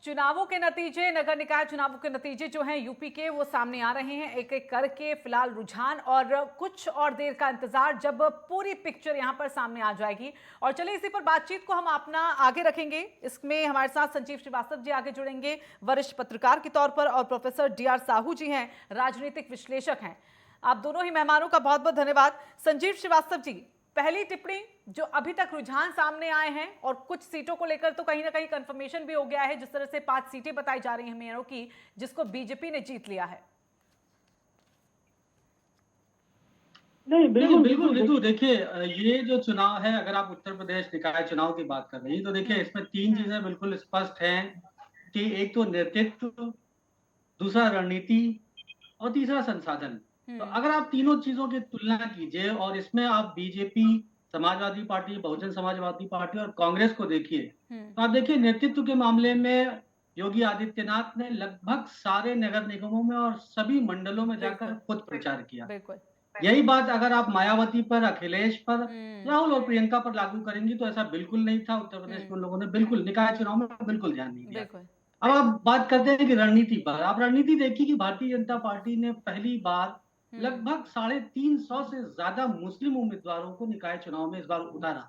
चुनावों के नतीजे, नगर निकाय चुनावों के नतीजे जो हैं यूपी के, वो सामने आ रहे हैं एक एक करके। फिलहाल रुझान और कुछ और देर का इंतजार, जब पूरी पिक्चर यहां पर सामने आ जाएगी। और चलिए इसी पर बातचीत को हम अपना आगे रखेंगे। इसमें हमारे साथ संजीव श्रीवास्तव जी आगे जुड़ेंगे, वरिष्ठ पत्रकार के तौर पर, और प्रोफेसर डीआर साहू जी हैं, राजनीतिक विश्लेषक हैं। आप दोनों ही मेहमानों का बहुत बहुत धन्यवाद। संजीव श्रीवास्तव जी, पहली टिप्पणी, जो अभी तक रुझान सामने आए हैं और कुछ सीटों को लेकर तो कहीं ना कहीं कंफर्मेशन भी हो गया है, जिस तरह से 5 सीटें बताई जा रही हैं मेयरों की, जिसको बीजेपी ने जीत लिया है। नहीं, बिल्कुल बिल्कुल रितु, देखिए ये जो चुनाव है, अगर आप उत्तर प्रदेश निकाय चुनाव की बात कर रही हैं तो देखिए इसमें 3 चीजें बिल्कुल स्पष्ट हैं कि एक तो नेतृत्व, दूसरा रणनीति और तीसरा संसाधन। तो अगर आप तीनों चीजों की तुलना कीजिए और इसमें आप BJP, Samajwadi party, Bahujan Samajwadi party और कांग्रेस को देखिए, तो आप देखिए नेतृत्व के मामले में योगी आदित्यनाथ ने लगभग सारे नगर निगमों में और सभी मंडलों में जाकर खुद प्रचार किया। यही बात अगर आप मायावती पर, अखिलेश पर, राहुल और प्रियंका पर लागू करेंगी तो ऐसा बिल्कुल नहीं था। उत्तर प्रदेश में उन लोगों ने बिल्कुल निकाय चुनाव में बिल्कुल ध्यान नहीं दिया। अब आप बात करते हैं कि रणनीति पर, आप रणनीति देखिए कि भारतीय जनता पार्टी ने पहली बार लगभग 350 से ज्यादा मुस्लिम उम्मीदवारों को निकाय चुनाव में इस बार उतारा।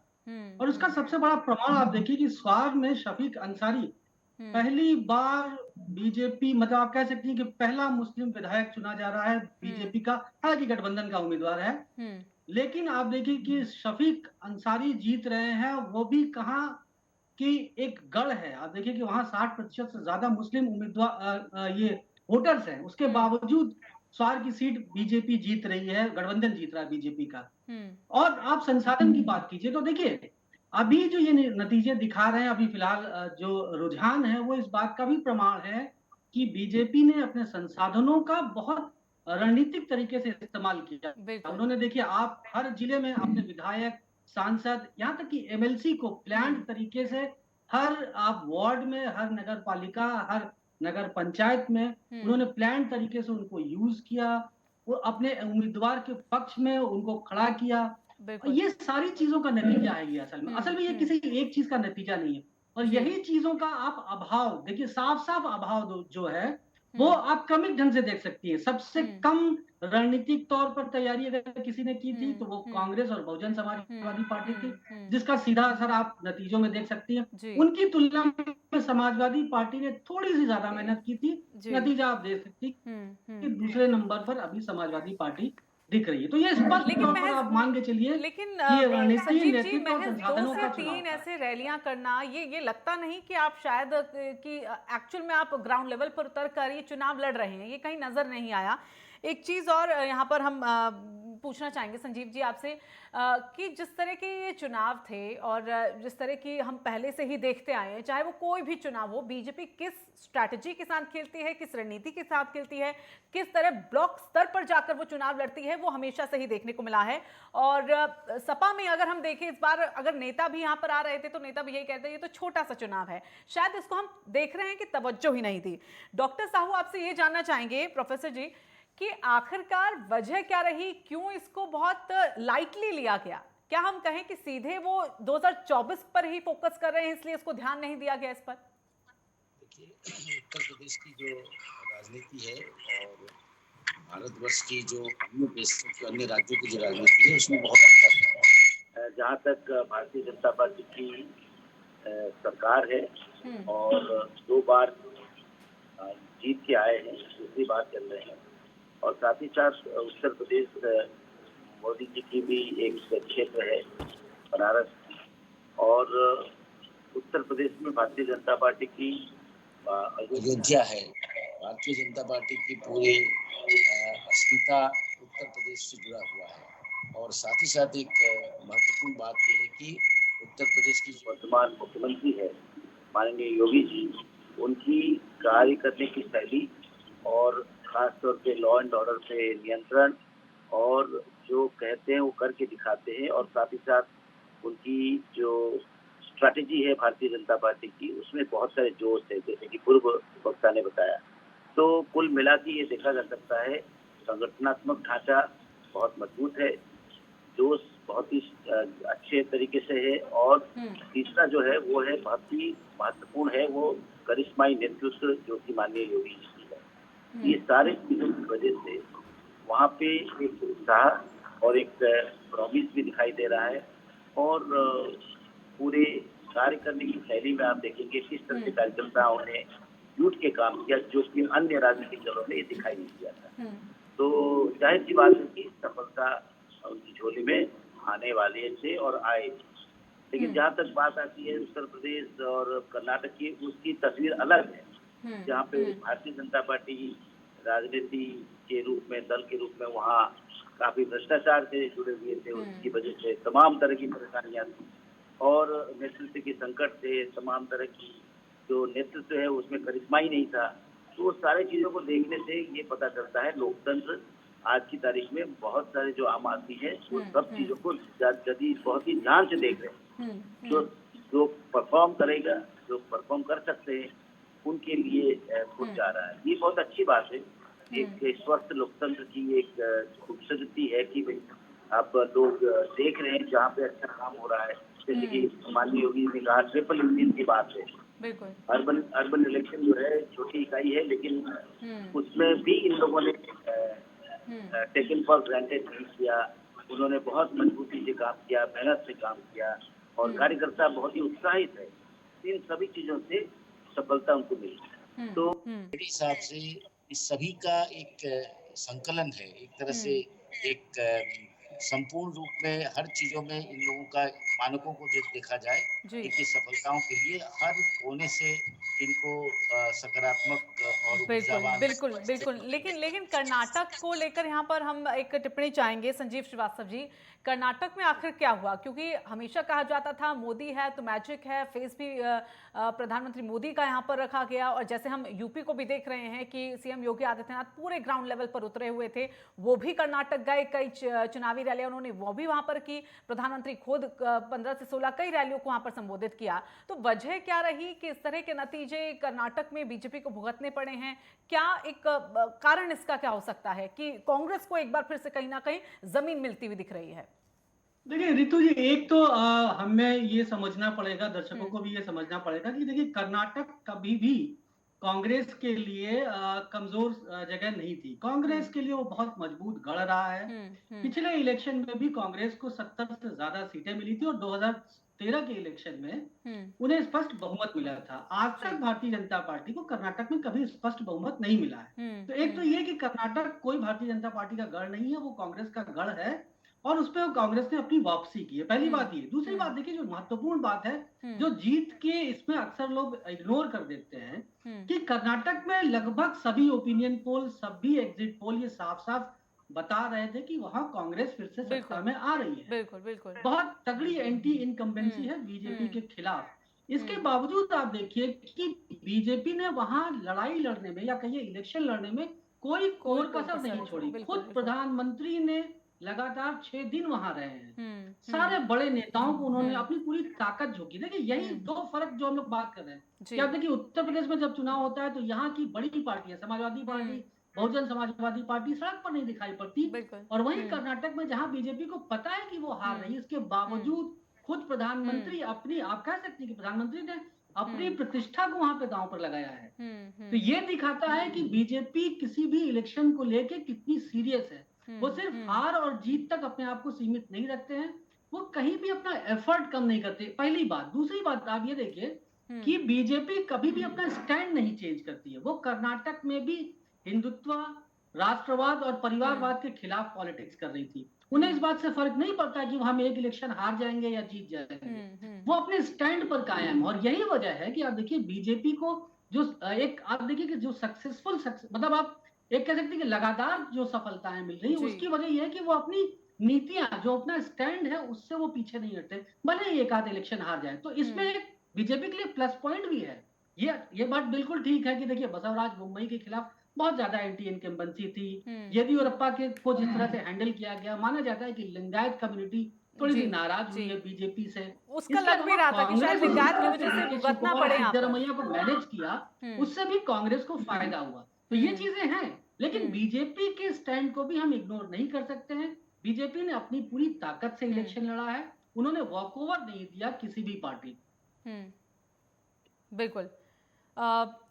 और उसका सबसे बड़ा प्रमाण आप देखिए कि स्वार में शफीक अंसारी पहली बार बीजेपी, मतलब आप कह सकती हैं कि पहला मुस्लिम विधायक चुना जा रहा है बीजेपी का, हालांकि गठबंधन का उम्मीदवार है। लेकिन आप देखिए कि शफीक अंसारी जीत रहे हैं, वो भी कहां कि एक गढ़ है। आप देखिए कि वहां 60% से ज्यादा मुस्लिम उम्मीदवार ये वोटर्स हैं, उसके बावजूद स्वार की सीट बीजेपी जीत रही है, गठबंधन जीत रहा है बीजेपी का। और आप संसाधन की बात कीजिए तो देखिए अभी जो ये नतीजे दिखा रहे हैं, अभी फिलहाल जो रुझान है वो इस बात का भी प्रमाण है कि बीजेपी ने अपने संसाधनों का बहुत रणनीतिक तरीके से इस्तेमाल किया। उन्होंने देखिए, आप हर जिले में अपने विधायक, सांसद, यहाँ तक कि एमएलसी को प्लान तरीके से हर आप वार्ड में, हर नगर पालिका, हर नगर पंचायत में उन्होंने प्लान तरीके से उनको यूज किया। वो अपने उम्मीदवार के पक्ष में उनको खड़ा किया। ये सारी चीजों का नतीजा है ये। असल में ये किसी एक चीज का नतीजा नहीं है। और यही चीजों का आप अभाव देखिए, साफ साफ अभाव जो है वो आप क्रमिक ढंग से देख सकती है। सबसे कम रणनीतिक तौर पर तैयारी अगर किसी ने की थी तो वो कांग्रेस और बहुजन समाजवादी पार्टी थी, जिसका सीधा असर आप नतीजों में देख सकती हैं। उनकी तुलना में समाजवादी पार्टी ने थोड़ी सी ज्यादा मेहनत की थी, नतीजा आप देख सकती कि दूसरे नंबर पर अभी समाजवादी पार्टी दिख रही है। तो ये स्पष्ट तौर पर आप मान के चलिए, लेकिन ये रणनीति, संजीव जी, नेतृत्व और महज 2 संसाधनों से का 3 चुनाव ऐसे रैलियां करना, ये लगता नहीं कि आप शायद कि एक्चुअल में आप ग्राउंड लेवल पर उतर कर ये चुनाव लड़ रहे हैं? ये कहीं नजर नहीं आया। एक चीज और यहाँ पर हम पूछना चाहेंगे संजीव जी आपसे, कि जिस तरह के ये चुनाव थे और जिस तरह की हम पहले से ही देखते आए हैं, चाहे वो कोई भी चुनाव हो, बीजेपी किस स्ट्रैटेजी के साथ खेलती है, किस रणनीति के साथ खेलती है, किस तरह ब्लॉक स्तर पर जाकर वो चुनाव लड़ती है, वो हमेशा से ही देखने को मिला है। और सपा में अगर हम देखें, इस बार अगर नेता भी यहाँ पर आ रहे थे तो नेता भी यही कहते हैं ये तो छोटा सा चुनाव है, शायद इसको हम देख रहे हैं कि तवज्जो ही नहीं थी। डॉक्टर साहू, आपसे ये जानना चाहेंगे, प्रोफेसर जी, कि आखिरकार वजह क्या रही, क्यों इसको बहुत लाइटली लिया गया? क्या हम कहें कि सीधे वो 2024 पर ही फोकस कर रहे हैं, इसलिए इसको ध्यान नहीं दिया गया इस पर? देखिए, उत्तर प्रदेश की जो राजनीति है और भारतवर्ष की जो अन्य देशों की, अन्य राज्यों की जो राजनीति है, उसमें बहुत अंतर है। जहाँ तक भारतीय जनता पार्टी की सरकार है और 2 बार जीत के आए हैं, दूसरी बार चल रहे हैं, और साथ ही साथ उत्तर प्रदेश मोदी जी की भी एक क्षेत्र है, बनारस, और उत्तर प्रदेश में भारतीय जनता पार्टी की अयोध्या है। भारतीय जनता पार्टी की पूरी अस्मिता उत्तर प्रदेश से जुड़ा हुआ है। और साथ ही साथ एक महत्वपूर्ण बात यह है कि उत्तर प्रदेश की वर्तमान मुख्यमंत्री है माननीय योगी जी, उनकी कार्य करने की शैली और खासतौर पे लॉ एंड ऑर्डर पे नियंत्रण, और जो कहते हैं वो करके दिखाते हैं, और साथ ही साथ उनकी जो स्ट्रैटेजी है भारतीय जनता पार्टी की, उसमें बहुत सारे जोश है, जैसे कि पूर्व वक्ता ने बताया। तो कुल मिला के ये देखा जा सकता है संगठनात्मक ढांचा बहुत मजबूत है, जोश बहुत ही अच्छे तरीके से है। और तीसरा जो है वो है बहुत ही महत्वपूर्ण है, वो करिश्माई नेतृत्व जो कि माननीय योगी जी की है। ये सारे चीजों की वजह से वहाँ पे एक उत्साह और एक प्रॉमिस भी दिखाई दे रहा है। और पूरे कार्य करने की शैली में आप देखेंगे किस तरह से कार्यकर्ताओं ने जुट के काम किया, जो कि अन्य राजनीतिक दलों में ये दिखाई नहीं दिया था। तो जाहिर सी बात है कि सफलता उनकी झोली में आने वाले थे और आए। लेकिन जहाँ तक बात आती है उत्तर प्रदेश और कर्नाटक की, उसकी तस्वीर अलग है। जहाँ पे भारतीय जनता पार्टी राजनीति के रूप में, दल के रूप में वहाँ काफी भ्रष्टाचार से जुड़े हुए थे, उसकी वजह से तमाम तरह की परेशानियां थी और नेतृत्व के संकट थे, तमाम तरह की जो नेतृत्व है उसमें करिश्मा ही नहीं था। तो वो सारी चीजों को देखने से ये पता चलता है लोकतंत्र आज की तारीख में बहुत सारे जो आम आदमी है वो सब चीजों को यदि बहुत ही ध्यान से देख रहे हैं। तो जो परफॉर्म करेगा, जो परफॉर्म कर सकते हैं, उनके लिए खुद जा रहा है। ये बहुत अच्छी बात है। एक स्वस्थ लोकतंत्र की एक खूबसूरती है कि भाई आप लोग देख रहे हैं जहाँ पे अच्छा काम हो रहा है। जैसे कि माननीय योगी ने कहा ट्रिपल इंजन की बात है। अर्बन इलेक्शन जो है छोटी इकाई है, लेकिन उसमें भी इन लोगों ने टेकन फॉर ग्रांटेड नहीं किया। उन्होंने बहुत मजबूती से काम किया, मेहनत से काम किया और कार्यकर्ता बहुत ही उत्साहित है। इन सभी चीजों से सफलता उनको मिली। तो मेरे हिसाब से इस सभी का एक संकलन है, एक तरह से एक संपूर्ण रूप में हर चीजों में इन लोगों का मानकों को जो देखा जाए, इनकी सफलताओं के लिए हर कोने से इनको सकारात्मक और बिल्कुल। लेकिन कर्नाटक को लेकर यहाँ पर हम एक टिप्पणी चाहेंगे संजीव श्रीवास्तव जी। कर्नाटक में आखिर क्या हुआ? क्योंकि हमेशा कहा जाता था मोदी है तो मैजिक है, फेस भी प्रधानमंत्री मोदी का यहाँ पर रखा गया। और जैसे हम यूपी को भी देख रहे हैं कि सीएम योगी आदित्यनाथ पूरे ग्राउंड लेवल पर उतरे हुए थे, वो भी कर्नाटक गए, कई चुनावी रैलियां उन्होंने वो भी वहां पर की। प्रधानमंत्री खुद 15 से 16 कई रैलियों को वहां पर संबोधित किया। तो वजह क्या रही कि इस तरह के नतीजे कर्नाटक में बीजेपी को भुगतने पड़े हैं? क्या एक कारण इसका क्या हो सकता है कि कांग्रेस को एक बार फिर से कहीं ना कहीं जमीन मिलती हुई दिख रही है? देखिए रितु जी, एक तो हमें ये समझना पड़ेगा, दर्शकों को भी ये समझना पड़ेगा कि देखिए कर्नाटक कभी भी कांग्रेस के लिए कमजोर जगह नहीं थी। कांग्रेस के लिए वो बहुत मजबूत गढ़ रहा है। पिछले इलेक्शन में भी कांग्रेस को 70 से ज्यादा सीटें मिली थी और 2013 के इलेक्शन में उन्हें स्पष्ट बहुमत मिला था। आज तक भारतीय जनता पार्टी को कर्नाटक में कभी स्पष्ट बहुमत नहीं मिला है। तो एक तो ये कि कर्नाटक कोई भारतीय जनता पार्टी का गढ़ नहीं है, वो कांग्रेस का गढ़ है और उस पर कांग्रेस ने अपनी वापसी की है। पहली बात ये। दूसरी बात देखिए, जो महत्वपूर्ण बात है, जो जीत के इसमें अक्सर लोग इग्नोर कर देते हैं कि कर्नाटक में लगभग सभी ओपिनियन पोल, सभी एग्जिट पोल ये साफ साफ बता रहे थे कि वहां कांग्रेस फिर से सत्ता में आ रही है। बिल्कुल। बहुत तगड़ी एंटी इनकम्बेंसी है बीजेपी के खिलाफ। इसके बावजूद आप देखिए कि बीजेपी ने वहां लड़ाई लड़ने में या कहिए इलेक्शन लड़ने में कोई कोर कसर नहीं छोड़ी। खुद प्रधानमंत्री ने लगातार 6 दिन वहां रहे हैं। सारे बड़े नेताओं को उन्होंने अपनी पूरी ताकत झोंकी। देखिए यही दो फर्क जो हम लोग बात कर रहे हैं कि आप देखिए उत्तर प्रदेश में जब चुनाव होता है तो यहाँ की बड़ी पार्टियां, समाजवादी पार्टी, बहुजन समाजवादी पार्टी सड़क पर नहीं दिखाई पड़ती। और वहीं कर्नाटक में जहां बीजेपी को पता है कि वो हार रही है, इसके बावजूद खुद प्रधानमंत्री अपनी, आप कह सकते हैं कि प्रधानमंत्री ने अपनी प्रतिष्ठा को वहां पे दांव पर लगाया है। तो ये दिखाता है कि बीजेपी किसी भी इलेक्शन को लेके कितनी सीरियस है। वो सिर्फ हार और जीत तक अपने आप को सीमित नहीं रखते हैं, वो कहीं भी अपना एफर्ट कम नहीं करते, पहली बात। दूसरी बात आप ये देखिए कि बीजेपी कभी भी अपना स्टैंड नहीं चेंज करती है। वो कर्नाटक में भी हिंदुत्व, राष्ट्रवाद और परिवारवाद के खिलाफ पॉलिटिक्स कर रही थी। उन्हें इस बात से फर्क नहीं पड़ता कि हम एक इलेक्शन हार जाएंगे या जीत जाएंगे। वो अपने स्टैंड पर कायम। और यही वजह है कि आप देखिए बीजेपी को जो एक, आप देखिए कि जो सक्सेसफुल मतलब आप एक कह सकते हैं कि लगातार जो सफलताएं मिल रही है उसकी वजह यह है कि वो अपनी नीतियां, जो अपना स्टैंड है, उससे वो पीछे नहीं हटते, भले ही एक आध इलेक्शन हार जाए। तो इसमें एक बीजेपी के लिए प्लस पॉइंट भी है। ये बात बिल्कुल ठीक है कि देखिए बसवराज मुंबई के खिलाफ बहुत ज्यादा एंटी इनकम्बेंसी थी। येदियुरप्पा को जिस तरह से हैंडल किया गया, माना जाता है कि लिंगायत कम्युनिटी थोड़ी सी नाराज हुई है बीजेपी से। उसका लग भी रहा था कि शायद लिंगायत की वजह से भुगतना पड़े यहाँ पर। सिद्धरमैया को मैनेज किया, उससे भी कांग्रेस को फायदा हुआ। तो ये चीजें हैं, लेकिन बीजेपी के स्टैंड को भी हम इग्नोर नहीं कर सकते हैं। बीजेपी ने अपनी पूरी ताकत से इलेक्शन लड़ा है, उन्होंने वॉकओवर नहीं दिया किसी भी पार्टी। बिल्कुल।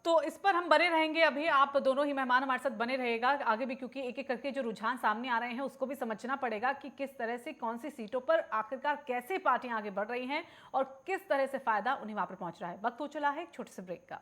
तो इस पर हम बने रहेंगे, अभी आप दोनों ही मेहमान हमारे साथ बने रहेगा आगे भी, क्योंकि एक एक करके जो रुझान सामने आ रहे हैं उसको भी समझना पड़ेगा कि किस तरह से कौन सी सीटों पर आखिरकार कैसे पार्टियां आगे बढ़ रही हैं और किस तरह से फायदा उन्हें वहां पर पहुंच रहा है। वक्त हो चला है एक छोटे से ब्रेक का।